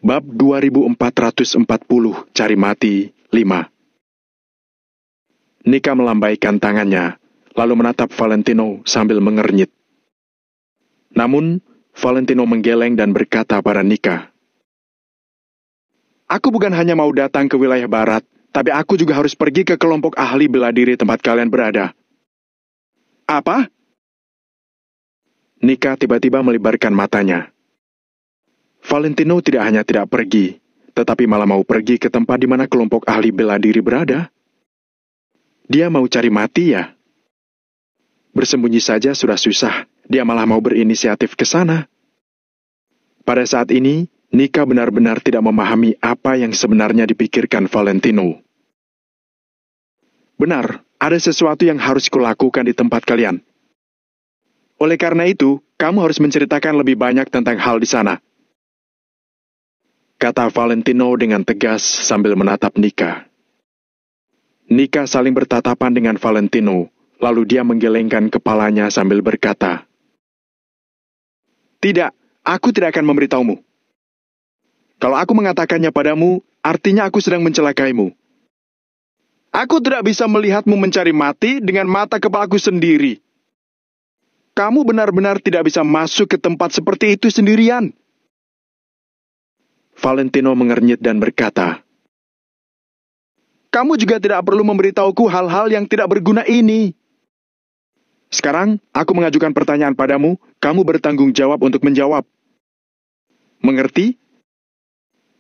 Bab 2440 Cari Mati 5. Nika melambaikan tangannya, lalu menatap Valentino sambil mengernyit. Namun, Valentino menggeleng dan berkata pada Nika, "Aku bukan hanya mau datang ke wilayah barat, tapi aku juga harus pergi ke kelompok ahli bela diri tempat kalian berada." "Apa?" Nika tiba-tiba melebarkan matanya. Valentino tidak hanya tidak pergi, tetapi malah mau pergi ke tempat di mana kelompok ahli bela diri berada. Dia mau cari mati ya? Bersembunyi saja sudah susah, dia malah mau berinisiatif ke sana. Pada saat ini, Nika benar-benar tidak memahami apa yang sebenarnya dipikirkan Valentino. "Benar, ada sesuatu yang harus kulakukan di tempat kalian. Oleh karena itu, kamu harus menceritakan lebih banyak tentang hal di sana," kata Valentino dengan tegas sambil menatap Nika. Nika saling bertatapan dengan Valentino, lalu dia menggelengkan kepalanya sambil berkata, "Tidak, aku tidak akan memberitahumu. Kalau aku mengatakannya padamu, artinya aku sedang mencelakaimu. Aku tidak bisa melihatmu mencari mati dengan mata kepalaku sendiri. Kamu benar-benar tidak bisa masuk ke tempat seperti itu sendirian." Valentino mengernyit dan berkata, "Kamu juga tidak perlu memberitahuku hal-hal yang tidak berguna ini. Sekarang, aku mengajukan pertanyaan padamu, kamu bertanggung jawab untuk menjawab. Mengerti?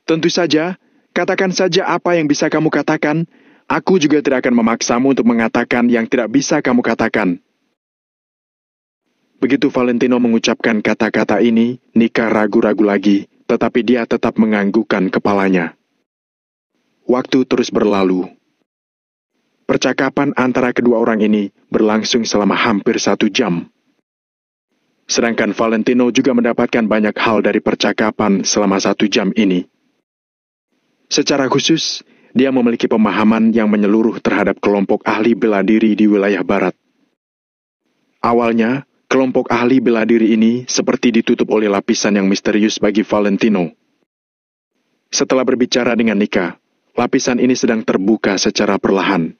Tentu saja, katakan saja apa yang bisa kamu katakan. Aku juga tidak akan memaksamu untuk mengatakan yang tidak bisa kamu katakan." Begitu Valentino mengucapkan kata-kata ini, Nika ragu-ragu lagi, tetapi dia tetap menganggukkan kepalanya. Waktu terus berlalu. Percakapan antara kedua orang ini berlangsung selama hampir 1 jam. Sedangkan Valentino juga mendapatkan banyak hal dari percakapan selama 1 jam ini. Secara khusus, dia memiliki pemahaman yang menyeluruh terhadap kelompok ahli bela diri di wilayah barat. Awalnya, kelompok ahli bela diri ini seperti ditutup oleh lapisan yang misterius bagi Valentino. Setelah berbicara dengan Nika, lapisan ini sedang terbuka secara perlahan.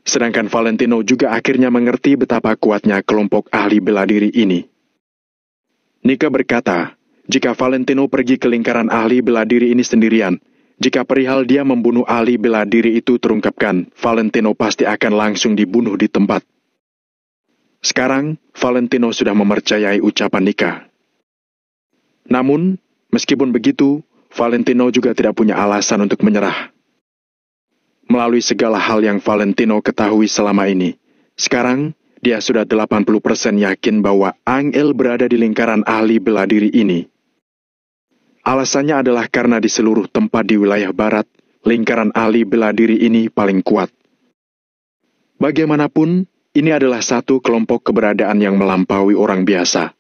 Sedangkan Valentino juga akhirnya mengerti betapa kuatnya kelompok ahli bela diri ini. Nika berkata, jika Valentino pergi ke lingkaran ahli bela diri ini sendirian, jika perihal dia membunuh ahli bela diri itu terungkapkan, Valentino pasti akan langsung dibunuh di tempat. Sekarang, Valentino sudah mempercayai ucapan Nika. Namun, meskipun begitu, Valentino juga tidak punya alasan untuk menyerah. Melalui segala hal yang Valentino ketahui selama ini, sekarang dia sudah 80% yakin bahwa Angel berada di lingkaran ahli bela diri ini. Alasannya adalah karena di seluruh tempat di wilayah barat, lingkaran ahli bela diri ini paling kuat. Bagaimanapun, ini adalah satu kelompok keberadaan yang melampaui orang biasa.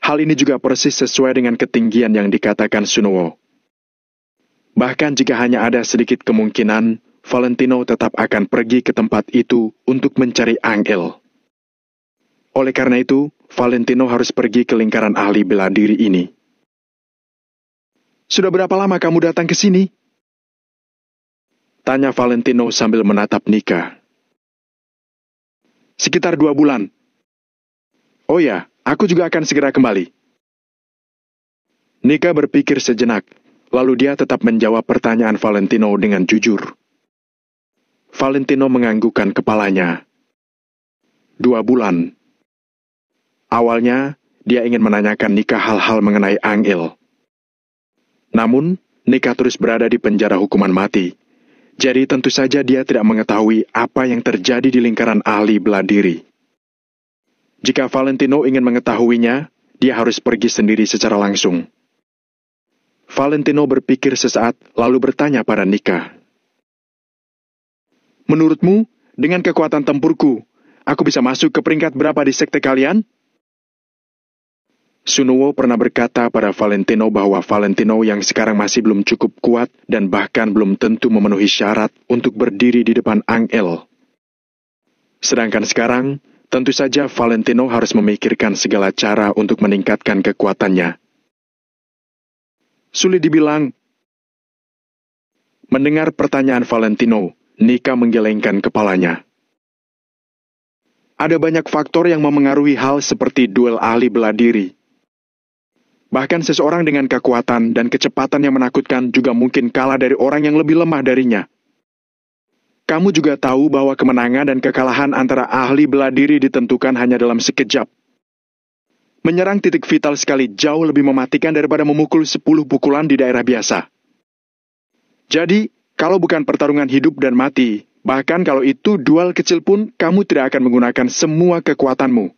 Hal ini juga persis sesuai dengan ketinggian yang dikatakan Sunowo. Bahkan jika hanya ada sedikit kemungkinan, Valentino tetap akan pergi ke tempat itu untuk mencari Angel. Oleh karena itu, Valentino harus pergi ke lingkaran ahli bela diri ini. "Sudah berapa lama kamu datang ke sini?" tanya Valentino sambil menatap Nika. "Sekitar 2 bulan. Oh ya, aku juga akan segera kembali." Nika berpikir sejenak, lalu dia tetap menjawab pertanyaan Valentino dengan jujur. Valentino menganggukkan kepalanya. 2 bulan. Awalnya, dia ingin menanyakan Nika hal-hal mengenai Angel. Namun, Nika terus berada di penjara hukuman mati. Jadi tentu saja dia tidak mengetahui apa yang terjadi di lingkaran ahli bela diri. Jika Valentino ingin mengetahuinya, dia harus pergi sendiri secara langsung. Valentino berpikir sesaat lalu bertanya pada Nika. "Menurutmu, dengan kekuatan tempurku, aku bisa masuk ke peringkat berapa di sekte kalian?" Sunowo pernah berkata pada Valentino bahwa Valentino yang sekarang masih belum cukup kuat dan bahkan belum tentu memenuhi syarat untuk berdiri di depan Angel. Sedangkan sekarang, tentu saja Valentino harus memikirkan segala cara untuk meningkatkan kekuatannya. Sulit dibilang. Mendengar pertanyaan Valentino, Nika menggelengkan kepalanya. Ada banyak faktor yang memengaruhi hal seperti duel ahli bela diri. Bahkan seseorang dengan kekuatan dan kecepatan yang menakutkan juga mungkin kalah dari orang yang lebih lemah darinya. Kamu juga tahu bahwa kemenangan dan kekalahan antara ahli bela diri ditentukan hanya dalam sekejap. Menyerang titik vital sekali jauh lebih mematikan daripada memukul 10 pukulan di daerah biasa. Jadi, kalau bukan pertarungan hidup dan mati, bahkan kalau itu duel kecil pun, kamu tidak akan menggunakan semua kekuatanmu.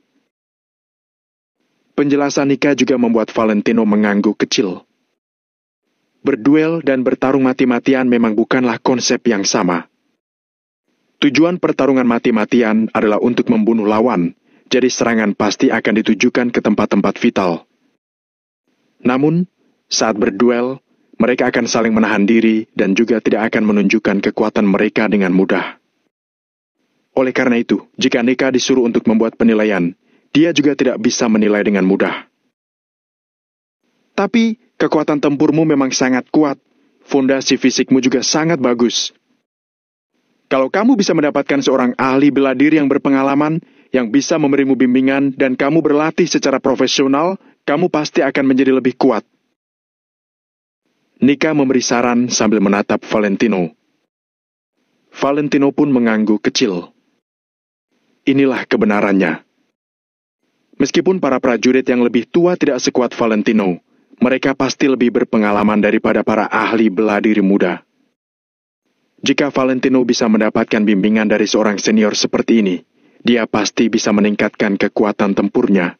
Penjelasan Nika juga membuat Valentino mengangguk kecil. Berduel dan bertarung mati-matian memang bukanlah konsep yang sama. Tujuan pertarungan mati-matian adalah untuk membunuh lawan, jadi serangan pasti akan ditujukan ke tempat-tempat vital. Namun, saat berduel, mereka akan saling menahan diri dan juga tidak akan menunjukkan kekuatan mereka dengan mudah. Oleh karena itu, jika Nika disuruh untuk membuat penilaian, dia juga tidak bisa menilai dengan mudah. Tapi, kekuatan tempurmu memang sangat kuat. Fondasi fisikmu juga sangat bagus. Kalau kamu bisa mendapatkan seorang ahli bela diri yang berpengalaman, yang bisa memberimu bimbingan, dan kamu berlatih secara profesional, kamu pasti akan menjadi lebih kuat. Nika memberi saran sambil menatap Valentino. Valentino pun mengangguk kecil. Inilah kebenarannya. Meskipun para prajurit yang lebih tua tidak sekuat Valentino, mereka pasti lebih berpengalaman daripada para ahli bela diri muda. Jika Valentino bisa mendapatkan bimbingan dari seorang senior seperti ini, dia pasti bisa meningkatkan kekuatan tempurnya.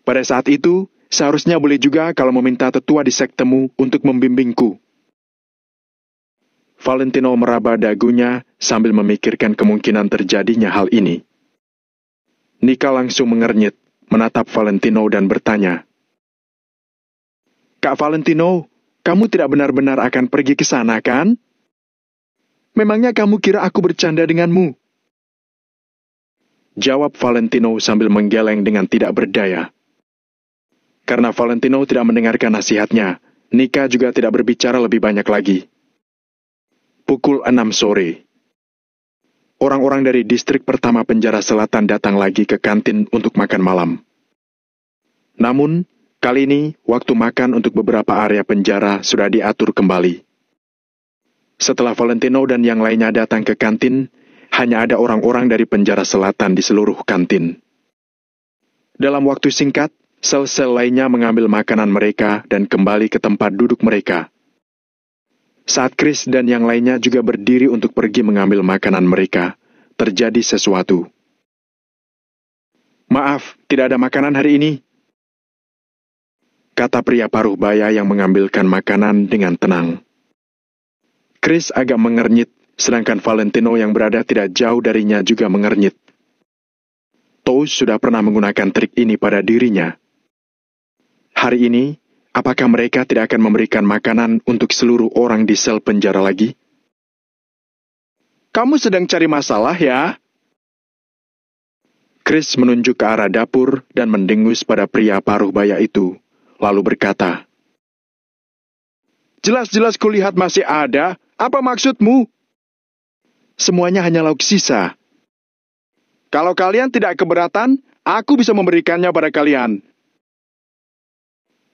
Pada saat itu, seharusnya boleh juga kalau meminta tetua di sektemu untuk membimbingku. Valentino meraba dagunya sambil memikirkan kemungkinan terjadinya hal ini. Nika langsung mengernyit, menatap Valentino dan bertanya, Kak Valentino, kamu tidak benar-benar akan pergi ke sana, kan? Memangnya kamu kira aku bercanda denganmu? Jawab Valentino sambil menggeleng dengan tidak berdaya. Karena Valentino tidak mendengarkan nasihatnya, Nika juga tidak berbicara lebih banyak lagi. Pukul 6 sore. Orang-orang dari distrik pertama penjara selatan datang lagi ke kantin untuk makan malam. Namun, kali ini, waktu makan untuk beberapa area penjara sudah diatur kembali. Setelah Valentino dan yang lainnya datang ke kantin, hanya ada orang-orang dari penjara selatan di seluruh kantin. Dalam waktu singkat, sel-sel lainnya mengambil makanan mereka dan kembali ke tempat duduk mereka. Saat Chris dan yang lainnya juga berdiri untuk pergi mengambil makanan mereka, terjadi sesuatu. Maaf, tidak ada makanan hari ini, kata pria paruh baya yang mengambilkan makanan dengan tenang. Chris agak mengernyit, sedangkan Valentino yang berada tidak jauh darinya juga mengernyit. Toast sudah pernah menggunakan trik ini pada dirinya. Hari ini, apakah mereka tidak akan memberikan makanan untuk seluruh orang di sel penjara lagi? Kamu sedang cari masalah, ya? Chris menunjuk ke arah dapur dan mendengus pada pria paruh baya itu, lalu berkata, Jelas-jelas kulihat masih ada. Apa maksudmu? Semuanya hanya lauk sisa. Kalau kalian tidak keberatan, aku bisa memberikannya pada kalian.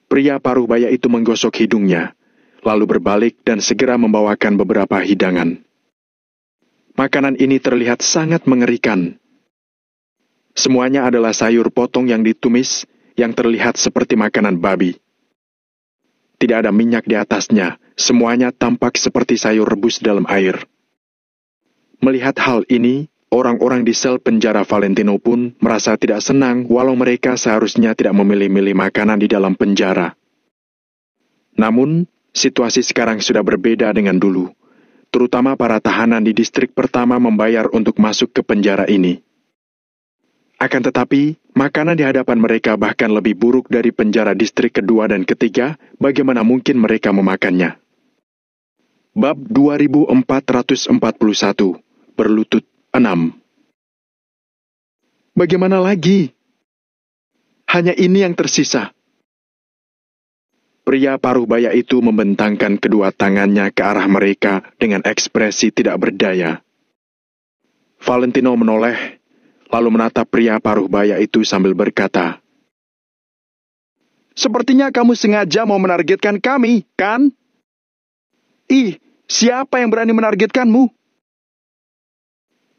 Pria paruh baya itu menggosok hidungnya, lalu berbalik dan segera membawakan beberapa hidangan. Makanan ini terlihat sangat mengerikan. Semuanya adalah sayur potong yang ditumis, yang terlihat seperti makanan babi. Tidak ada minyak di atasnya, semuanya tampak seperti sayur rebus dalam air. Melihat hal ini, orang-orang di sel penjara Valentino pun merasa tidak senang walau mereka seharusnya tidak memilih-milih makanan di dalam penjara. Namun, situasi sekarang sudah berbeda dengan dulu, terutama para tahanan di distrik pertama membayar untuk masuk ke penjara ini. Akan tetapi, makanan di hadapan mereka bahkan lebih buruk dari penjara distrik kedua dan ketiga, bagaimana mungkin mereka memakannya? Bab 2441, Berlutut 6. Bagaimana lagi? Hanya ini yang tersisa. Pria paruh baya itu membentangkan kedua tangannya ke arah mereka dengan ekspresi tidak berdaya. Valentino menoleh, lalu menatap pria paruh baya itu sambil berkata, "Sepertinya kamu sengaja mau menargetkan kami, kan? Ih, siapa yang berani menargetkanmu?"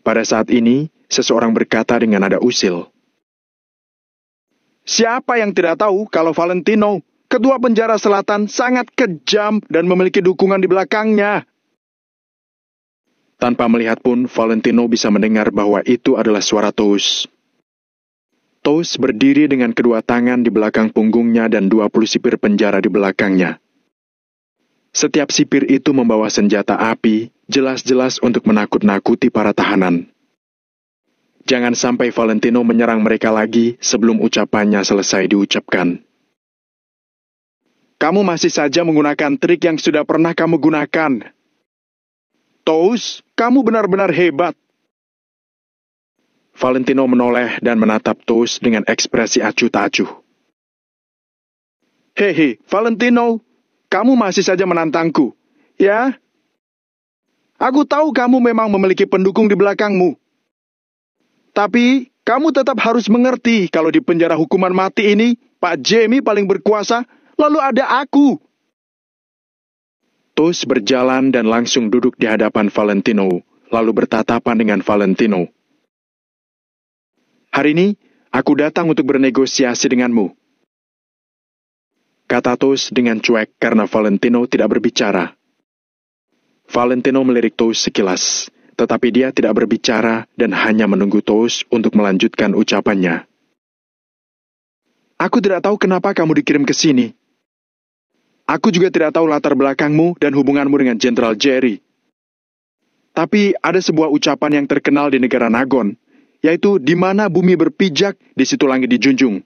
Pada saat ini, seseorang berkata dengan nada usil, "Siapa yang tidak tahu kalau Valentino, ketua penjara selatan, sangat kejam dan memiliki dukungan di belakangnya?" Tanpa melihat pun, Valentino bisa mendengar bahwa itu adalah suara Tous. Tous berdiri dengan kedua tangan di belakang punggungnya dan 20 sipir penjara di belakangnya. Setiap sipir itu membawa senjata api, jelas-jelas untuk menakut-nakuti para tahanan. Jangan sampai Valentino menyerang mereka lagi sebelum ucapannya selesai diucapkan. "Kamu masih saja menggunakan trik yang sudah pernah kamu gunakan. Tous, kamu benar-benar hebat." Valentino menoleh dan menatap Tous dengan ekspresi acuh tak acuh. "Hehe, Valentino, kamu masih saja menantangku, ya? Aku tahu kamu memang memiliki pendukung di belakangmu. Tapi, kamu tetap harus mengerti kalau di penjara hukuman mati ini, Pak Jamie paling berkuasa, lalu ada aku." Tous berjalan dan langsung duduk di hadapan Valentino, lalu bertatapan dengan Valentino. "Hari ini, aku datang untuk bernegosiasi denganmu," kata Tous dengan cuek karena Valentino tidak berbicara. Valentino melirik Tous sekilas, tetapi dia tidak berbicara dan hanya menunggu Tous untuk melanjutkan ucapannya. "Aku tidak tahu kenapa kamu dikirim ke sini. Aku juga tidak tahu latar belakangmu dan hubunganmu dengan Jenderal Jerry. Tapi ada sebuah ucapan yang terkenal di negara Nagon, yaitu di mana bumi berpijak, di situ langit dijunjung.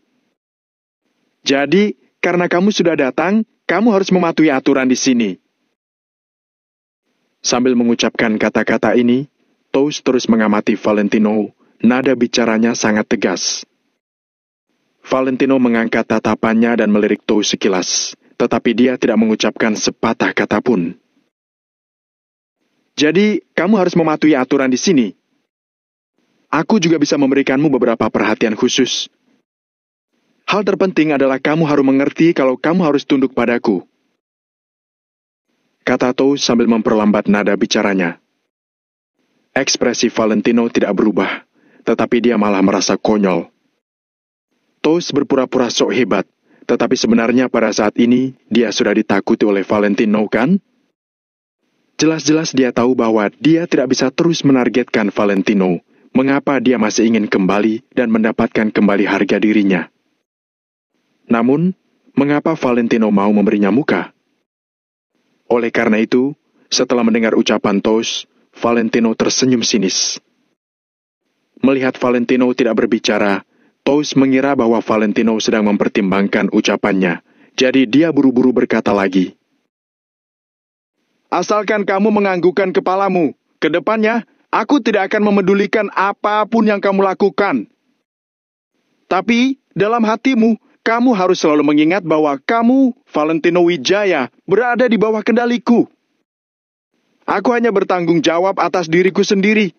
Jadi, karena kamu sudah datang, kamu harus mematuhi aturan di sini." Sambil mengucapkan kata-kata ini, Tous terus mengamati Valentino, nada bicaranya sangat tegas. Valentino mengangkat tatapannya dan melirik Tous sekilas, tetapi dia tidak mengucapkan sepatah kata pun. "Jadi, kamu harus mematuhi aturan di sini. Aku juga bisa memberikanmu beberapa perhatian khusus. Hal terpenting adalah kamu harus mengerti kalau kamu harus tunduk padaku," kata Tous sambil memperlambat nada bicaranya. Ekspresi Valentino tidak berubah, tetapi dia malah merasa konyol. Tous berpura-pura sok hebat, tetapi sebenarnya pada saat ini dia sudah ditakuti oleh Valentino, kan? Jelas-jelas dia tahu bahwa dia tidak bisa terus menargetkan Valentino. Mengapa dia masih ingin kembali dan mendapatkan kembali harga dirinya? Namun, mengapa Valentino mau memberinya muka? Oleh karena itu, setelah mendengar ucapan Tous, Valentino tersenyum sinis. Melihat Valentino tidak berbicara, Tous mengira bahwa Valentino sedang mempertimbangkan ucapannya, jadi dia buru-buru berkata lagi. "Asalkan kamu menganggukkan kepalamu, ke depannya aku tidak akan memedulikan apapun yang kamu lakukan. Tapi, dalam hatimu, kamu harus selalu mengingat bahwa kamu, Valentino Wijaya, berada di bawah kendaliku. Aku hanya bertanggung jawab atas diriku sendiri.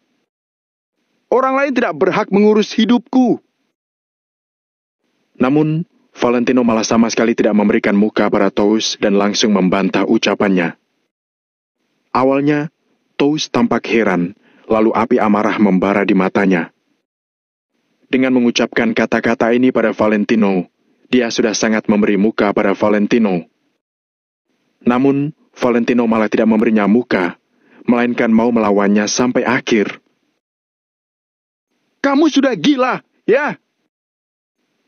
Orang lain tidak berhak mengurus hidupku." Namun, Valentino malah sama sekali tidak memberikan muka pada Tous dan langsung membantah ucapannya. Awalnya, Tous tampak heran, lalu api amarah membara di matanya. Dengan mengucapkan kata-kata ini pada Valentino, dia sudah sangat memberi muka pada Valentino. Namun, Valentino malah tidak memberinya muka, melainkan mau melawannya sampai akhir. "Kamu sudah gila, ya?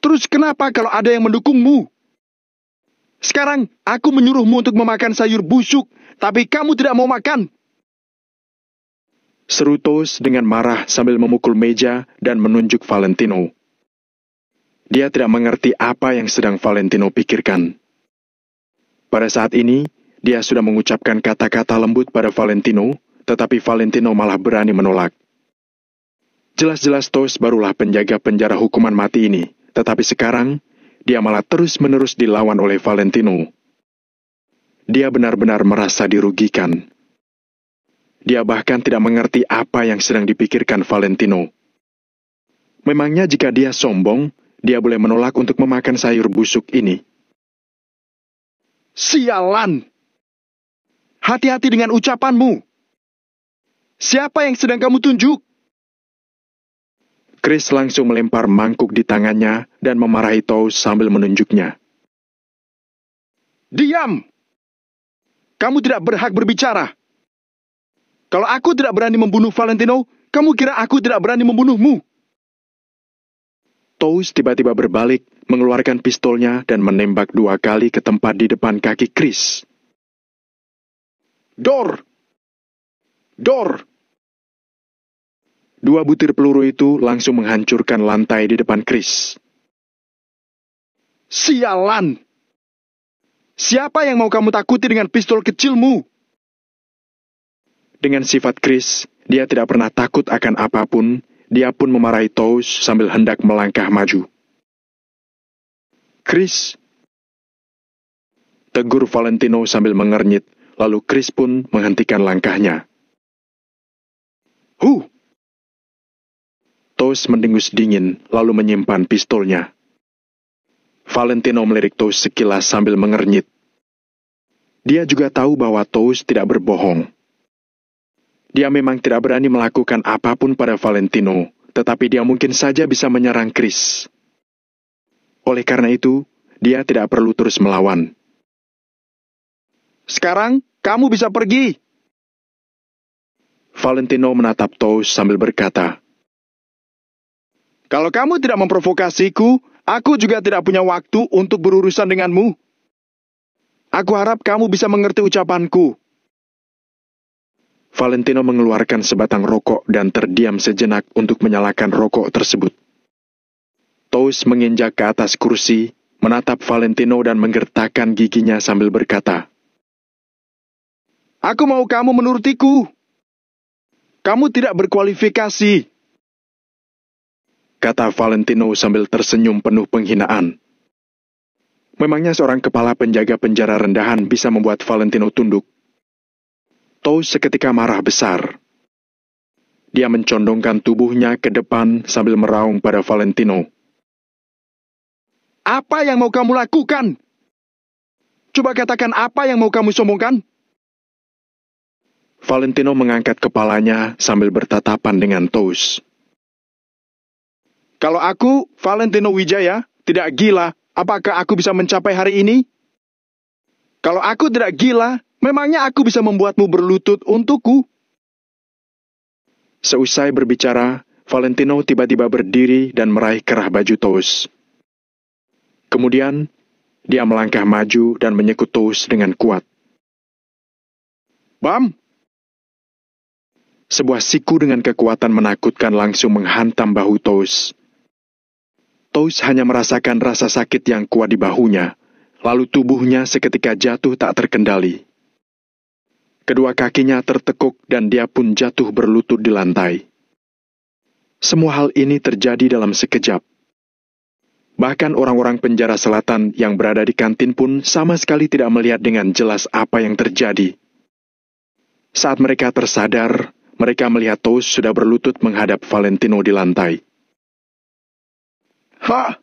Terus kenapa kalau ada yang mendukungmu? Sekarang aku menyuruhmu untuk memakan sayur busuk, tapi kamu tidak mau makan." Seru Tous dengan marah sambil memukul meja dan menunjuk Valentino. Dia tidak mengerti apa yang sedang Valentino pikirkan. Pada saat ini, dia sudah mengucapkan kata-kata lembut pada Valentino, tetapi Valentino malah berani menolak. Jelas-jelas Tous barulah penjaga penjara hukuman mati ini, tetapi sekarang, dia malah terus-menerus dilawan oleh Valentino. Dia benar-benar merasa dirugikan. Dia bahkan tidak mengerti apa yang sedang dipikirkan Valentino. Memangnya jika dia sombong, dia boleh menolak untuk memakan sayur busuk ini? Sialan! Hati-hati dengan ucapanmu. Siapa yang sedang kamu tunjuk? Chris langsung melempar mangkuk di tangannya dan memarahi Toast sambil menunjuknya. Diam! Kamu tidak berhak berbicara. Kalau aku tidak berani membunuh Valentino, kamu kira aku tidak berani membunuhmu? Toast tiba-tiba berbalik, mengeluarkan pistolnya dan menembak 2 kali ke tempat di depan kaki Chris. Dor! Dor! 2 butir peluru itu langsung menghancurkan lantai di depan Chris. Sialan! Siapa yang mau kamu takuti dengan pistol kecilmu? Dengan sifat Chris, dia tidak pernah takut akan apapun. Dia pun memarahi Toast sambil hendak melangkah maju. Chris, tegur Valentino sambil mengernyit, lalu Chris pun menghentikan langkahnya. Toast mendengus dingin, lalu menyimpan pistolnya. Valentino melirik Toast sekilas sambil mengernyit. Dia juga tahu bahwa Toast tidak berbohong. Dia memang tidak berani melakukan apapun pada Valentino, tetapi dia mungkin saja bisa menyerang Chris. Oleh karena itu, dia tidak perlu terus melawan. Sekarang, kamu bisa pergi. Valentino menatap Toast sambil berkata, Kalau kamu tidak memprovokasiku, aku juga tidak punya waktu untuk berurusan denganmu. Aku harap kamu bisa mengerti ucapanku. Valentino mengeluarkan sebatang rokok dan terdiam sejenak untuk menyalakan rokok tersebut. Toast menginjak ke atas kursi, menatap Valentino dan menggertakkan giginya sambil berkata, Aku mau kamu menurutiku. Kamu tidak berkualifikasi. Kata Valentino sambil tersenyum penuh penghinaan. Memangnya seorang kepala penjaga penjara rendahan bisa membuat Valentino tunduk? Toast seketika marah besar. Dia mencondongkan tubuhnya ke depan sambil meraung pada Valentino. Apa yang mau kamu lakukan? Coba katakan apa yang mau kamu sombongkan? Valentino mengangkat kepalanya sambil bertatapan dengan Toast. Kalau aku, Valentino Wijaya, tidak gila, apakah aku bisa mencapai hari ini? Kalau aku tidak gila, memangnya aku bisa membuatmu berlutut untukku? Seusai berbicara, Valentino tiba-tiba berdiri dan meraih kerah baju Toast. Kemudian, dia melangkah maju dan menyekut Toast dengan kuat. Bam! Sebuah siku dengan kekuatan menakutkan langsung menghantam bahu Toast. Toast hanya merasakan rasa sakit yang kuat di bahunya, lalu tubuhnya seketika jatuh tak terkendali. Kedua kakinya tertekuk dan dia pun jatuh berlutut di lantai. Semua hal ini terjadi dalam sekejap. Bahkan orang-orang penjara selatan yang berada di kantin pun sama sekali tidak melihat dengan jelas apa yang terjadi. Saat mereka tersadar, mereka melihat Toast sudah berlutut menghadap Valentino di lantai. Hah!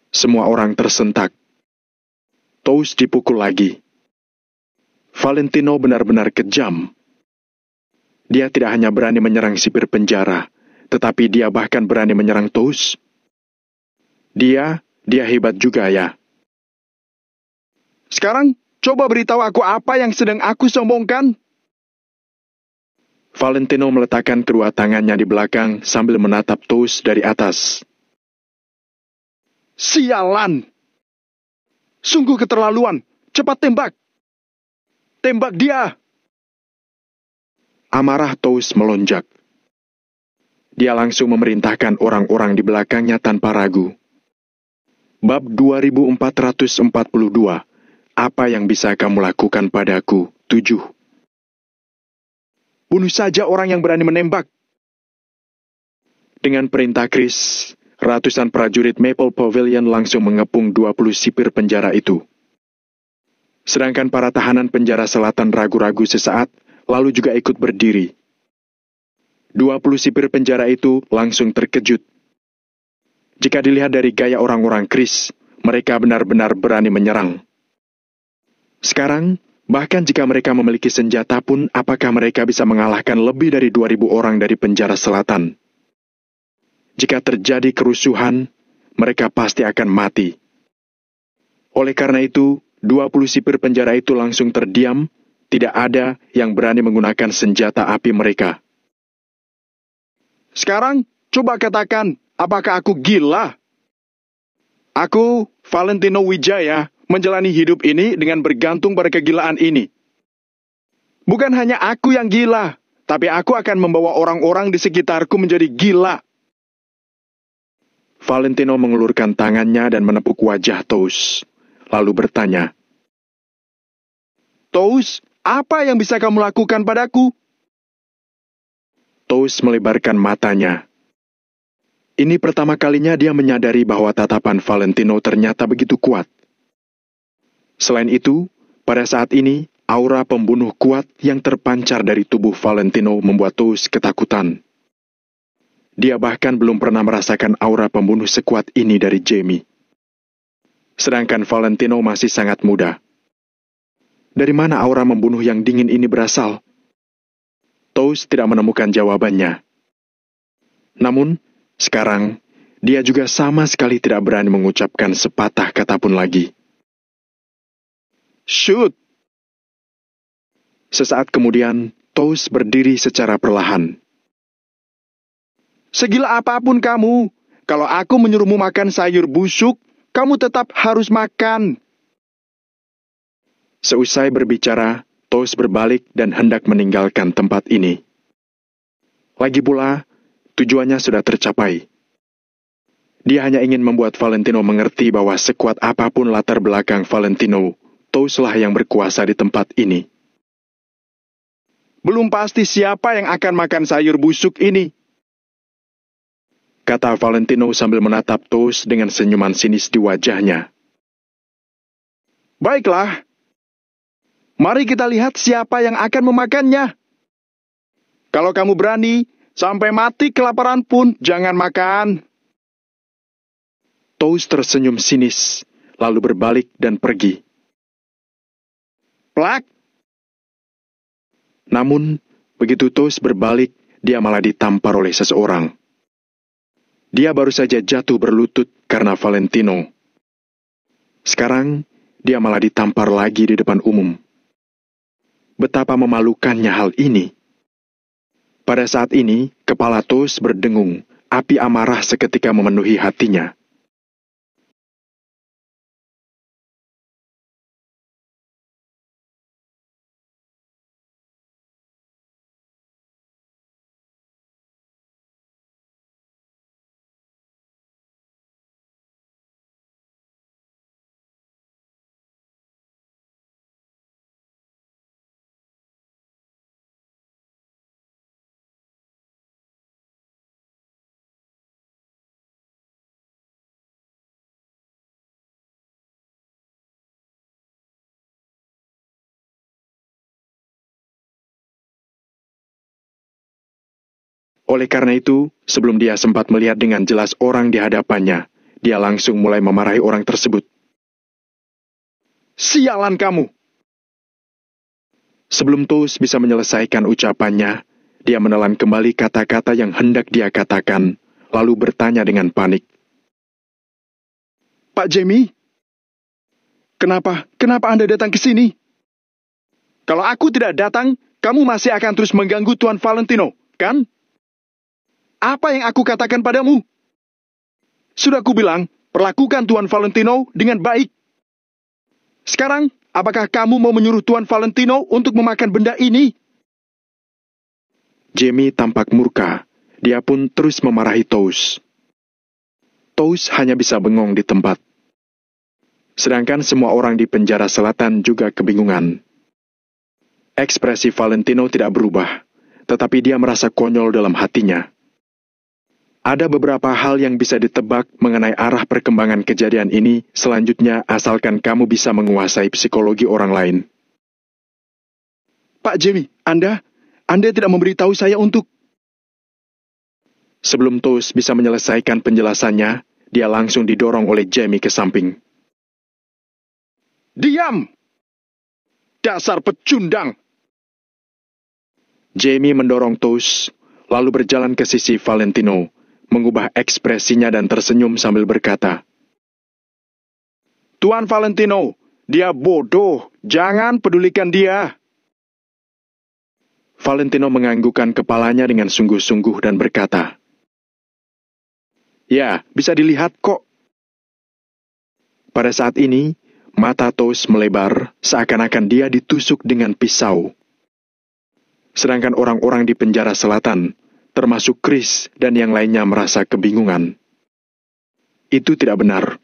Semua orang tersentak. Toast dipukul lagi. Valentino benar-benar kejam. Dia tidak hanya berani menyerang sipir penjara, tetapi dia bahkan berani menyerang Toast. Dia hebat juga ya. Sekarang, coba beritahu aku apa yang sedang aku sombongkan. Valentino meletakkan kedua tangannya di belakang sambil menatap Toast dari atas. Sialan! Sungguh keterlaluan. Cepat tembak. Tembak dia. Amarah Toast melonjak. Dia langsung memerintahkan orang-orang di belakangnya tanpa ragu. Bab 2442. Apa yang bisa kamu lakukan padaku? 7. Bunuh saja orang yang berani menembak. Dengan perintah Chris, ratusan prajurit Maple Pavilion langsung mengepung 20 sipir penjara itu. Sedangkan para tahanan penjara selatan ragu-ragu sesaat, lalu juga ikut berdiri. 20 sipir penjara itu langsung terkejut. Jika dilihat dari gaya orang-orang keris, mereka benar-benar berani menyerang. Sekarang, bahkan jika mereka memiliki senjata pun, apakah mereka bisa mengalahkan lebih dari 2.000 orang dari penjara selatan? Jika terjadi kerusuhan, mereka pasti akan mati. Oleh karena itu, 20 sipir penjara itu langsung terdiam, tidak ada yang berani menggunakan senjata api mereka. Sekarang, coba katakan, apakah aku gila? Aku, Valentino Wijaya, menjalani hidup ini dengan bergantung pada kegilaan ini. Bukan hanya aku yang gila, tapi aku akan membawa orang-orang di sekitarku menjadi gila. Valentino mengulurkan tangannya dan menepuk wajah Tous, lalu bertanya, Tous, apa yang bisa kamu lakukan padaku? Tous melebarkan matanya. Ini pertama kalinya dia menyadari bahwa tatapan Valentino ternyata begitu kuat. Selain itu, pada saat ini, aura pembunuh kuat yang terpancar dari tubuh Valentino membuat Tous ketakutan. Dia bahkan belum pernah merasakan aura pembunuh sekuat ini dari Jamie. Sedangkan Valentino masih sangat muda. Dari mana aura membunuh yang dingin ini berasal? Tous tidak menemukan jawabannya. Namun, sekarang, dia juga sama sekali tidak berani mengucapkan sepatah kata pun lagi. Shoot! Sesaat kemudian, Tous berdiri secara perlahan. Segila apapun kamu, kalau aku menyuruhmu makan sayur busuk, kamu tetap harus makan. Seusai berbicara, Tous berbalik dan hendak meninggalkan tempat ini. Lagi pula, tujuannya sudah tercapai. Dia hanya ingin membuat Valentino mengerti bahwa sekuat apapun latar belakang Valentino, Touslah yang berkuasa di tempat ini. Belum pasti siapa yang akan makan sayur busuk ini, kata Valentino sambil menatap Tous dengan senyuman sinis di wajahnya. Baiklah. Mari kita lihat siapa yang akan memakannya. Kalau kamu berani, sampai mati kelaparan pun jangan makan. Tous tersenyum sinis, lalu berbalik dan pergi. Plak! Namun, begitu Tous berbalik, dia malah ditampar oleh seseorang. Dia baru saja jatuh berlutut karena Valentino. Sekarang, dia malah ditampar lagi di depan umum. Betapa memalukannya hal ini. Pada saat ini, kepala Tous berdengung, api amarah seketika memenuhi hatinya. Oleh karena itu, sebelum dia sempat melihat dengan jelas orang di hadapannya, dia langsung mulai memarahi orang tersebut. Sialan kamu! Sebelum Tous bisa menyelesaikan ucapannya, dia menelan kembali kata-kata yang hendak dia katakan, lalu bertanya dengan panik. Pak Jamie? Kenapa Anda datang ke sini? Kalau aku tidak datang, kamu masih akan terus mengganggu Tuan Valentino, kan? Apa yang aku katakan padamu? Sudah kubilang, perlakukan Tuan Valentino dengan baik. Sekarang, apakah kamu mau menyuruh Tuan Valentino untuk memakan benda ini? Jamie tampak murka. Dia pun terus memarahi Tous. Tous hanya bisa bengong di tempat. Sedangkan semua orang di penjara selatan juga kebingungan. Ekspresi Valentino tidak berubah, tetapi dia merasa konyol dalam hatinya. Ada beberapa hal yang bisa ditebak mengenai arah perkembangan kejadian ini selanjutnya asalkan kamu bisa menguasai psikologi orang lain. Pak Jamie, Anda tidak memberitahu saya untuk... Sebelum Toast bisa menyelesaikan penjelasannya, dia langsung didorong oleh Jamie ke samping. Diam! Dasar pecundang! Jamie mendorong Toast, lalu berjalan ke sisi Valentino, mengubah ekspresinya dan tersenyum sambil berkata, Tuan Valentino, dia bodoh. Jangan pedulikan dia. Valentino menganggukkan kepalanya dengan sungguh-sungguh dan berkata, Ya, bisa dilihat kok. Pada saat ini, mata Toast melebar seakan-akan dia ditusuk dengan pisau. Sedangkan orang-orang di penjara selatan, termasuk Chris dan yang lainnya merasa kebingungan. Itu tidak benar.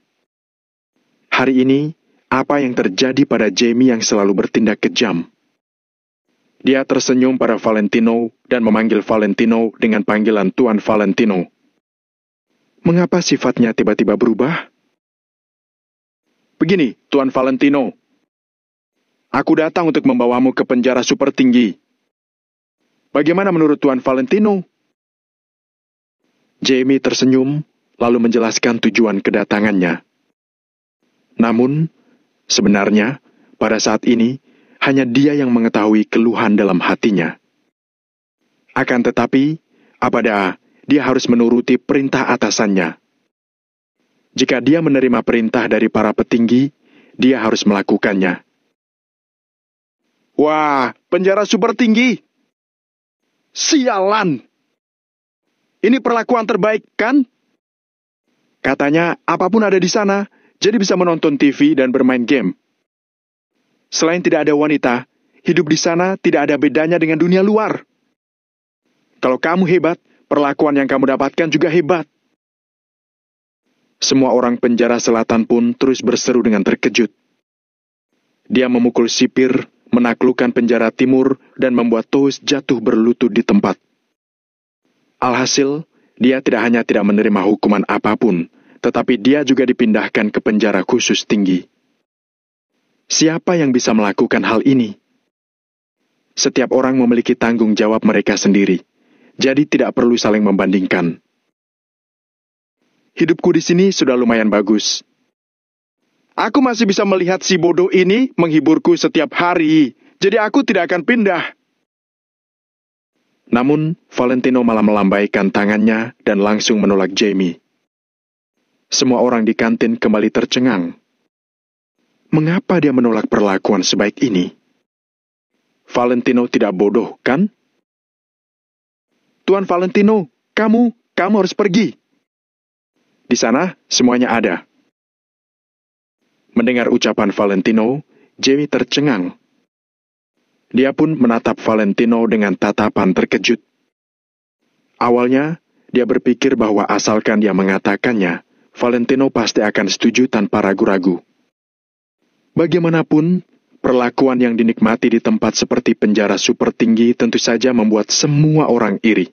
Hari ini, apa yang terjadi pada Jamie yang selalu bertindak kejam? Dia tersenyum pada Valentino dan memanggil Valentino dengan panggilan Tuan Valentino. Mengapa sifatnya tiba-tiba berubah? Begini, Tuan Valentino. Aku datang untuk membawamu ke penjara super tinggi. Bagaimana menurut Tuan Valentino? Jamie tersenyum, lalu menjelaskan tujuan kedatangannya. Namun, sebenarnya, pada saat ini, hanya dia yang mengetahui keluhan dalam hatinya. Akan tetapi, apa dia harus menuruti perintah atasannya. Jika dia menerima perintah dari para petinggi, dia harus melakukannya. Wah, penjara super tinggi. Sialan. Ini perlakuan terbaik, kan? Katanya, apapun ada di sana, jadi bisa menonton TV dan bermain game. Selain tidak ada wanita, hidup di sana tidak ada bedanya dengan dunia luar. Kalau kamu hebat, perlakuan yang kamu dapatkan juga hebat. Semua orang penjara selatan pun terus berseru dengan terkejut. Dia memukul sipir, menaklukkan penjara timur, dan membuat Toast jatuh berlutut di tempat. Alhasil, dia tidak hanya tidak menerima hukuman apapun, tetapi dia juga dipindahkan ke penjara khusus tinggi. Siapa yang bisa melakukan hal ini? Setiap orang memiliki tanggung jawab mereka sendiri, jadi tidak perlu saling membandingkan. Hidupku di sini sudah lumayan bagus. Aku masih bisa melihat si bodoh ini menghiburku setiap hari, jadi aku tidak akan pindah. Namun, Valentino malah melambaikan tangannya dan langsung menolak Jamie. Semua orang di kantin kembali tercengang. Mengapa dia menolak perlakuan sebaik ini? Valentino tidak bodoh, kan? Tuan Valentino, kamu harus pergi. Di sana, semuanya ada. Mendengar ucapan Valentino, Jamie tercengang. Dia pun menatap Valentino dengan tatapan terkejut. Awalnya, dia berpikir bahwa asalkan dia mengatakannya, Valentino pasti akan setuju tanpa ragu-ragu. Bagaimanapun, perlakuan yang dinikmati di tempat seperti penjara super tinggi tentu saja membuat semua orang iri.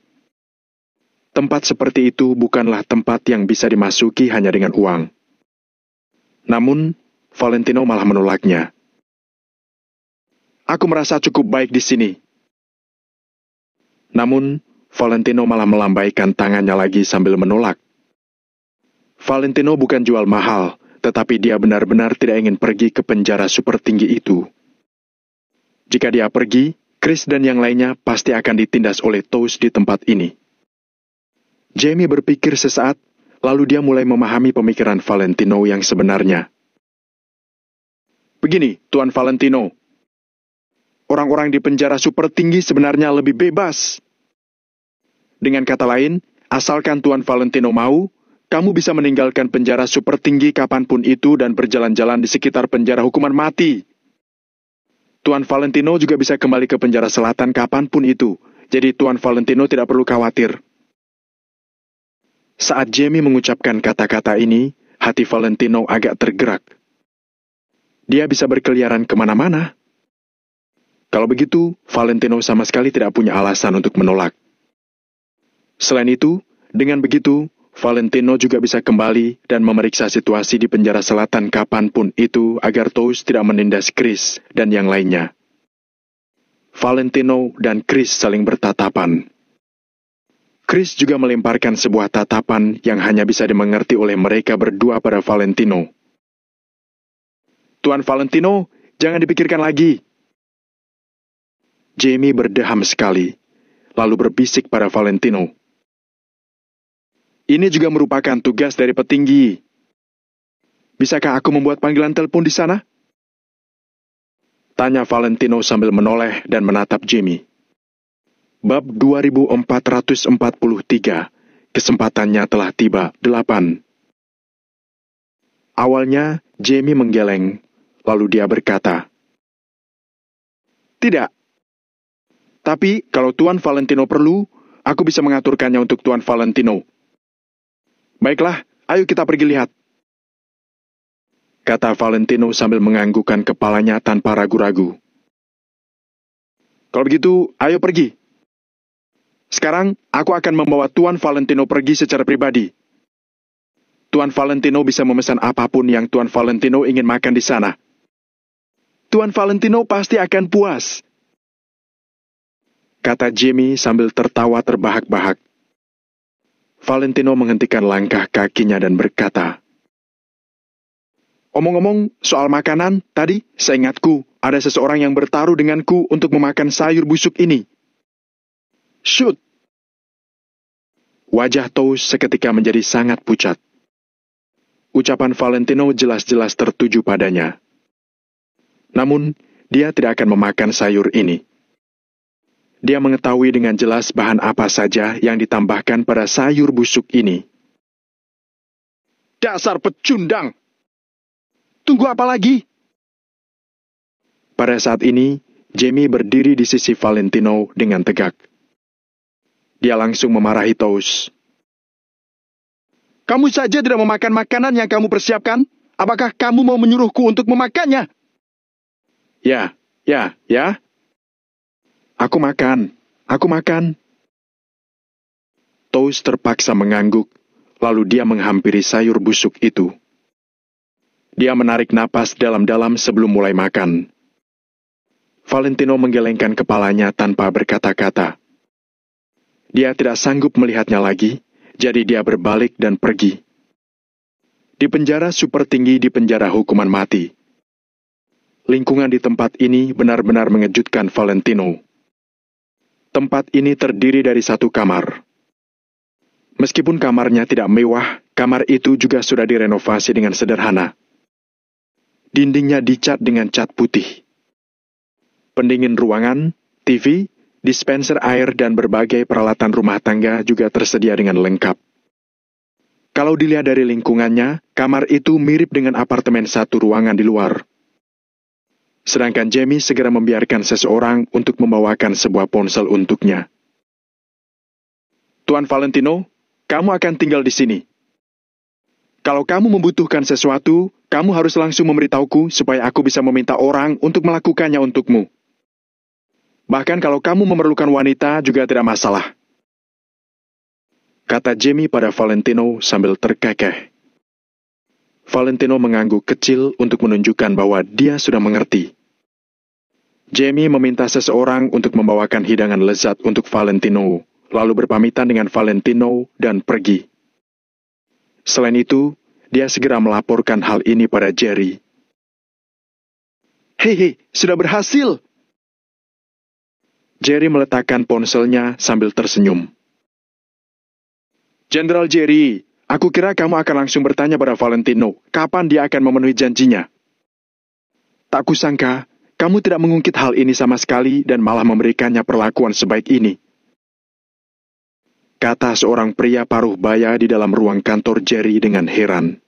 Tempat seperti itu bukanlah tempat yang bisa dimasuki hanya dengan uang. Namun, Valentino malah menolaknya. Aku merasa cukup baik di sini. Namun, Valentino malah melambaikan tangannya lagi sambil menolak. Valentino bukan jual mahal, tetapi dia benar-benar tidak ingin pergi ke penjara super tinggi itu. Jika dia pergi, Chris dan yang lainnya pasti akan ditindas oleh Toast di tempat ini. Jamie berpikir sesaat, lalu dia mulai memahami pemikiran Valentino yang sebenarnya. Begini, Tuan Valentino. Orang-orang di penjara super tinggi sebenarnya lebih bebas. Dengan kata lain, asalkan Tuan Valentino mau, kamu bisa meninggalkan penjara super tinggi kapanpun itu dan berjalan-jalan di sekitar penjara hukuman mati. Tuan Valentino juga bisa kembali ke penjara selatan kapanpun itu, jadi Tuan Valentino tidak perlu khawatir. Saat Jamie mengucapkan kata-kata ini, hati Valentino agak tergerak. Dia bisa berkeliaran kemana-mana. Kalau begitu, Valentino sama sekali tidak punya alasan untuk menolak. Selain itu, Dengan begitu, Valentino juga bisa kembali dan memeriksa situasi di penjara selatan kapanpun itu agar Tous tidak menindas Chris dan yang lainnya. Valentino dan Chris saling bertatapan. Chris juga melemparkan sebuah tatapan yang hanya bisa dimengerti oleh mereka berdua pada Valentino. "Tuan Valentino, jangan dipikirkan lagi." Jamie berdeham sekali, lalu berbisik pada Valentino. "Ini juga merupakan tugas dari petinggi. Bisakah aku membuat panggilan telepon di sana?" Tanya Valentino sambil menoleh dan menatap Jamie. Bab 2443, kesempatannya telah tiba, 8. Awalnya, Jamie menggeleng, lalu dia berkata, "Tidak. Tapi, kalau Tuan Valentino perlu, aku bisa mengaturkannya untuk Tuan Valentino." "Baiklah, ayo kita pergi lihat," kata Valentino sambil menganggukkan kepalanya tanpa ragu-ragu. "Kalau begitu, ayo pergi. Sekarang, aku akan membawa Tuan Valentino pergi secara pribadi. Tuan Valentino bisa memesan apapun yang Tuan Valentino ingin makan di sana. Tuan Valentino pasti akan puas," kata Jamie sambil tertawa terbahak-bahak. Valentino menghentikan langkah kakinya dan berkata, "Omong-omong soal makanan, tadi seingatku ada seseorang yang bertaruh denganku untuk memakan sayur busuk ini." "Shoot!" Wajah Tous seketika menjadi sangat pucat. Ucapan Valentino jelas-jelas tertuju padanya. Namun, dia tidak akan memakan sayur ini. Dia mengetahui dengan jelas bahan apa saja yang ditambahkan pada sayur busuk ini. "Dasar pecundang! Tunggu apa lagi?" Pada saat ini, Jamie berdiri di sisi Valentino dengan tegak. Dia langsung memarahi Tous. "Kamu saja tidak memakan makanan yang kamu persiapkan. Apakah kamu mau menyuruhku untuk memakannya?" Ya. Aku makan. Tous terpaksa mengangguk, lalu dia menghampiri sayur busuk itu. Dia menarik napas dalam-dalam sebelum mulai makan. Valentino menggelengkan kepalanya tanpa berkata-kata. Dia tidak sanggup melihatnya lagi, jadi dia berbalik dan pergi. Di penjara super tinggi di penjara hukuman mati. Lingkungan di tempat ini benar-benar mengejutkan Valentino. Tempat ini terdiri dari satu kamar. Meskipun kamarnya tidak mewah, kamar itu juga sudah direnovasi dengan sederhana. Dindingnya dicat dengan cat putih. Pendingin ruangan, TV, dispenser air dan berbagai peralatan rumah tangga juga tersedia dengan lengkap. Kalau dilihat dari lingkungannya, kamar itu mirip dengan apartemen satu ruangan di luar. Sedangkan Jamie segera membiarkan seseorang untuk membawakan sebuah ponsel untuknya. "Tuan Valentino, kamu akan tinggal di sini. Kalau kamu membutuhkan sesuatu, kamu harus langsung memberitahuku supaya aku bisa meminta orang untuk melakukannya untukmu. Bahkan kalau kamu memerlukan wanita juga tidak masalah," kata Jamie pada Valentino sambil terkekeh. Valentino mengangguk kecil untuk menunjukkan bahwa dia sudah mengerti. Jamie meminta seseorang untuk membawakan hidangan lezat untuk Valentino, lalu berpamitan dengan Valentino dan pergi. Selain itu, dia segera melaporkan hal ini pada Jerry. Hei, sudah berhasil!" Jerry meletakkan ponselnya sambil tersenyum. "Jenderal Jerry, aku kira kamu akan langsung bertanya pada Valentino kapan dia akan memenuhi janjinya. Tak kusangka, kamu tidak mengungkit hal ini sama sekali dan malah memberikannya perlakuan sebaik ini," kata seorang pria paruh baya di dalam ruang kantor Jerry dengan heran.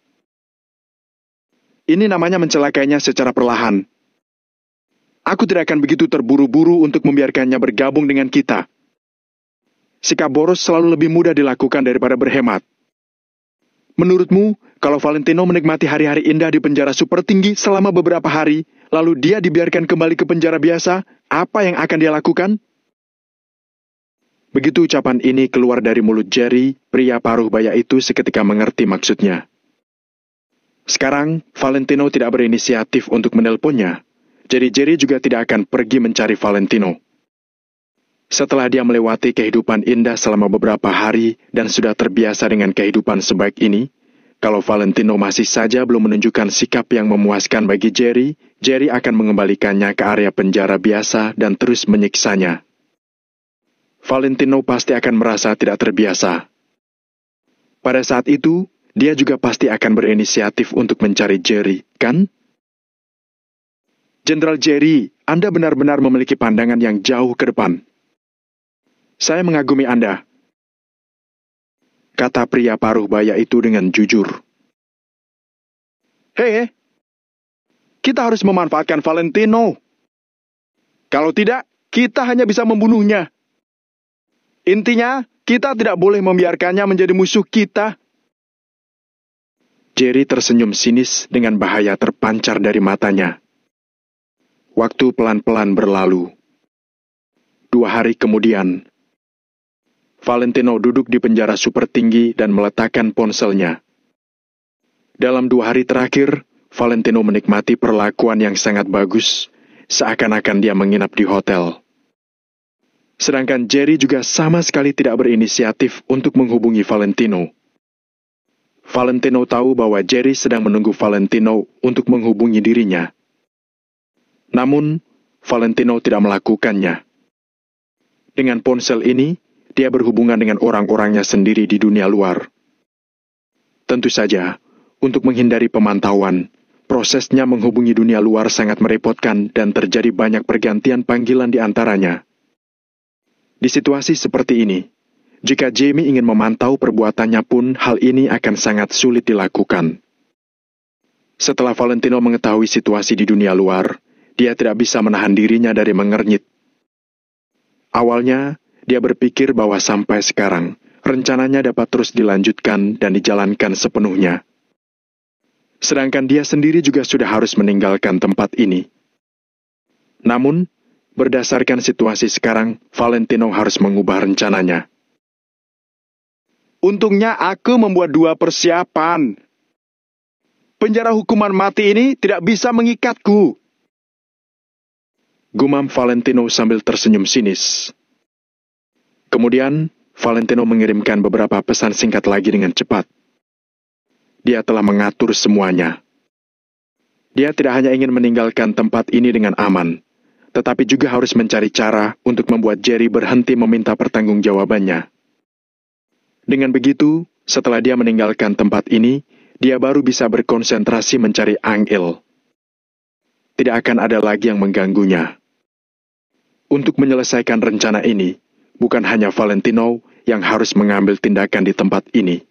"Ini namanya mencelakainya secara perlahan. Aku tidak akan begitu terburu-buru untuk membiarkannya bergabung dengan kita. Sikap boros selalu lebih mudah dilakukan daripada berhemat. Menurutmu, kalau Valentino menikmati hari-hari indah di penjara super tinggi selama beberapa hari, lalu dia dibiarkan kembali ke penjara biasa, apa yang akan dia lakukan?" Begitu ucapan ini keluar dari mulut Jerry, pria paruh baya itu seketika mengerti maksudnya. Sekarang, Valentino tidak berinisiatif untuk menelponnya, jadi Jerry juga tidak akan pergi mencari Valentino. Setelah dia melewati kehidupan indah selama beberapa hari dan sudah terbiasa dengan kehidupan sebaik ini, kalau Valentino masih saja belum menunjukkan sikap yang memuaskan bagi Jerry, Jerry akan mengembalikannya ke area penjara biasa dan terus menyiksanya. Valentino pasti akan merasa tidak terbiasa. Pada saat itu, dia juga pasti akan berinisiatif untuk mencari Jerry, kan? Jenderal Jerry, Anda benar-benar memiliki pandangan yang jauh ke depan. Saya mengagumi Anda, kata pria paruh baya itu dengan jujur. Hei, kita harus memanfaatkan Valentino. Kalau tidak, kita hanya bisa membunuhnya. Intinya, kita tidak boleh membiarkannya menjadi musuh kita. Jerry tersenyum sinis dengan bahaya terpancar dari matanya. Waktu pelan-pelan berlalu. 2 hari kemudian, Valentino duduk di penjara super tinggi dan meletakkan ponselnya. Dalam 2 hari terakhir, Valentino menikmati perlakuan yang sangat bagus, seakan-akan dia menginap di hotel. Sedangkan Jerry juga sama sekali tidak berinisiatif untuk menghubungi Valentino. Valentino tahu bahwa Jerry sedang menunggu Valentino untuk menghubungi dirinya. Namun, Valentino tidak melakukannya. Dengan ponsel ini, dia berhubungan dengan orang-orangnya sendiri di dunia luar. Tentu saja, untuk menghindari pemantauan, prosesnya menghubungi dunia luar sangat merepotkan dan terjadi banyak pergantian panggilan di antaranya. Di situasi seperti ini, jika Jamie ingin memantau perbuatannya pun, hal ini akan sangat sulit dilakukan. Setelah Valentino mengetahui situasi di dunia luar, dia tidak bisa menahan dirinya dari mengernyit. Awalnya, dia berpikir bahwa sampai sekarang, rencananya dapat terus dilanjutkan dan dijalankan sepenuhnya. Sedangkan dia sendiri juga sudah harus meninggalkan tempat ini. Namun, berdasarkan situasi sekarang, Valentino harus mengubah rencananya. Untungnya aku membuat 2 persiapan. Penjara hukuman mati ini tidak bisa mengikatku, gumam Valentino sambil tersenyum sinis. Kemudian, Valentino mengirimkan beberapa pesan singkat lagi dengan cepat. Dia telah mengatur semuanya. Dia tidak hanya ingin meninggalkan tempat ini dengan aman, tetapi juga harus mencari cara untuk membuat Jerry berhenti meminta pertanggungjawabannya. Dengan begitu, setelah dia meninggalkan tempat ini, dia baru bisa berkonsentrasi mencari Angel. Tidak akan ada lagi yang mengganggunya. Untuk menyelesaikan rencana ini, bukan hanya Valentino yang harus mengambil tindakan di tempat ini.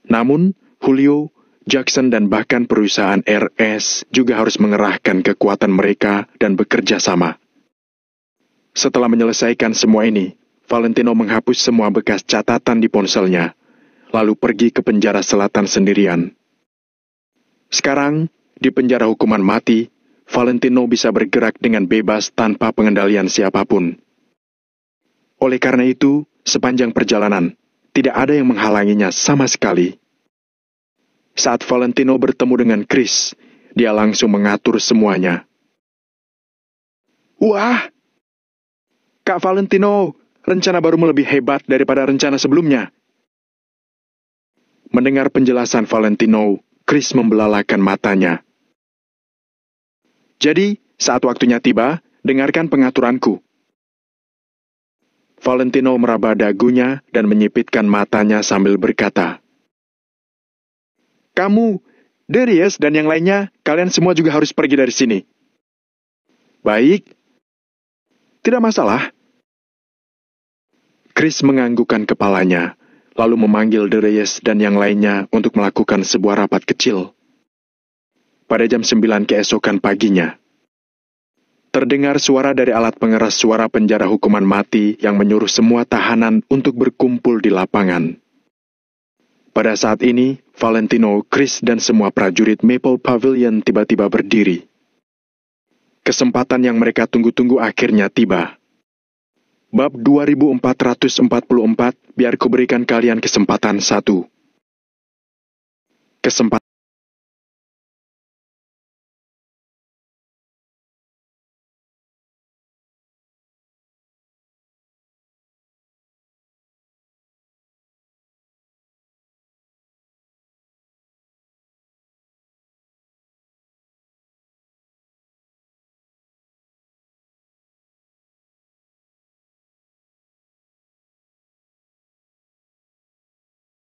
Namun, Julio, Jackson, dan bahkan perusahaan RS juga harus mengerahkan kekuatan mereka dan bekerja sama. Setelah menyelesaikan semua ini, Valentino menghapus semua bekas catatan di ponselnya, lalu pergi ke penjara selatan sendirian. Sekarang, di penjara hukuman mati, Valentino bisa bergerak dengan bebas tanpa pengendalian siapapun. Oleh karena itu, sepanjang perjalanan, tidak ada yang menghalanginya sama sekali. Saat Valentino bertemu dengan Chris, dia langsung mengatur semuanya. Wah! Kak Valentino, rencana barumu lebih hebat daripada rencana sebelumnya. Mendengar penjelasan Valentino, Chris membelalakan matanya. Jadi, saat waktunya tiba, dengarkan pengaturanku. Valentino meraba dagunya dan menyipitkan matanya sambil berkata, Kamu, Darius, dan yang lainnya, kalian semua juga harus pergi dari sini. Baik. Tidak masalah. Chris menganggukkan kepalanya, lalu memanggil Darius dan yang lainnya untuk melakukan sebuah rapat kecil. Pada jam 9 keesokan paginya, terdengar suara dari alat pengeras suara penjara hukuman mati yang menyuruh semua tahanan untuk berkumpul di lapangan. Pada saat ini, Valentino, Chris, dan semua prajurit Maple Pavilion tiba-tiba berdiri. Kesempatan yang mereka tunggu-tunggu akhirnya tiba. Bab 2444, biar kuberikan kalian kesempatan satu. Kesempatan